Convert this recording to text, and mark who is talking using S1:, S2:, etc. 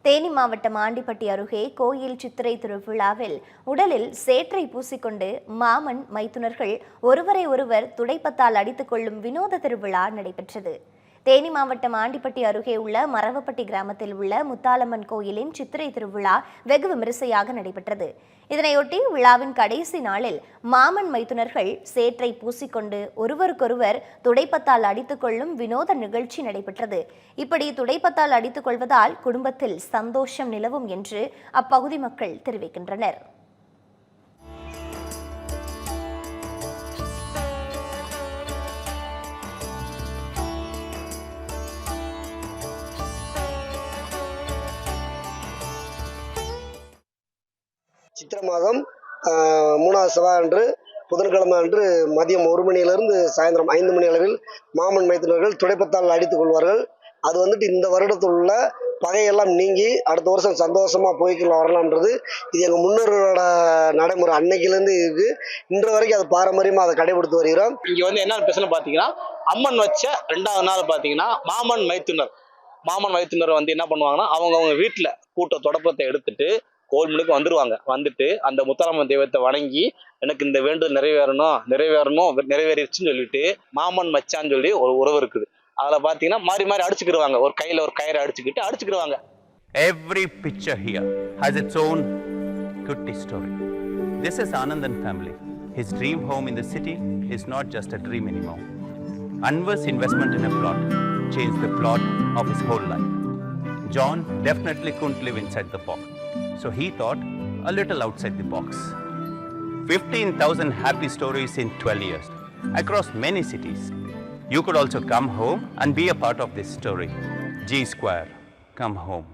S1: தேனி மாவட்டம் ஆண்டிப்பட்டி அருகே கோயில் சித்திரை திருவிழாவில் உடலில் சேற்றை பூசிக்கொண்டு மாமன் மைத்துனர்கள் ஒருவரை ஒருவர் துடைப்பத்தால் அடித்துக் கொள்ளும் வினோத திருவிழா நடைபெற்றது. தேனி மாவட்டம் ஆண்டிப்பட்டி அருகே உள்ள மரவப்பட்டி கிராமத்தில் உள்ள முத்தாலம்மன் கோயிலின் சித்திரை திருவிழா வெகு விமரிசையாக நடைபெற்றது. இதனையொட்டி விழாவின் கடைசி நாளில் மாமன் மைத்துனர்கள் சேற்றை பூசிக்கொண்டு ஒருவருக்கொருவர் துடைப்பத்தால் அடித்துக் கொள்ளும் வினோத நிகழ்ச்சி நடைபெற்றது. இப்படி துடைப்பத்தால் அடித்துக் கொள்வதால் குடும்பத்தில் சந்தோஷம் நிலவும் என்று அப்பகுதி மக்கள் தெரிவிக்கின்றனர்.
S2: சித்திரை மாதம் 3வது செவ்வாய் அன்று புதன்கிழமை அன்று மதியம் 1 மணியிலிருந்து சாயந்தரம் 5 மணி அளவில் மாமன் மைத்துனர்கள் துடைப்பத்தால் அடித்துக் கொள்வார்கள். அது வந்துட்டு இந்த வருடத்தில் உள்ள பகையெல்லாம் நீங்கி அடுத்த வருஷம் சந்தோஷமா போய்க்கலாம் வரலாம்ன்றது இது எங்கள் முன்னோர்களோட நடைமுறை. அன்னைக்கிலேருந்து இருக்கு, இன்று வரைக்கும் அது பாரம்பரியமாக அதை கடைபிடித்து வருகிறோம்.
S3: இங்கே வந்து என்ன பிரச்சனை பார்த்தீங்கன்னா, அம்மன் வச்ச 2வது நாள் பார்த்தீங்கன்னா மாமன் மைத்துனர் வந்து என்ன பண்ணுவாங்கன்னா, அவங்க வீட்டில் கூட்ட தொடப்பத்தை எடுத்துட்டு கோயிலுக்கு வந்துருவாங்க. வந்துட்டு அந்த முத்தாலம்மன் தெய்வத்தை வணங்கி எனக்கு இந்த வேண்டுதல் நிறைவேறிடுச்சுன்னு சொல்லிட்டு மாமன் மச்சான்னு சொல்லி ஒரு உறவு இருக்குது. அதில் பார்த்தீங்கன்னா மாறி மாறி அடிச்சுக்கிடுவாங்க. ஒரு கையில் ஒரு கயிறை அடிச்சுக்கிடுவாங்க.
S4: Every picture here has its own kutti story. This is Anandan family. His dream home in the city is not just a dream anymore. Anwar's investment in a plot changed the plot of his whole life. John definitely couldn't live inside the box, so he thought a little outside the box. 15,000 happy stories in 12 years across many cities. You could also come home and be a part of this story. G Square, come home.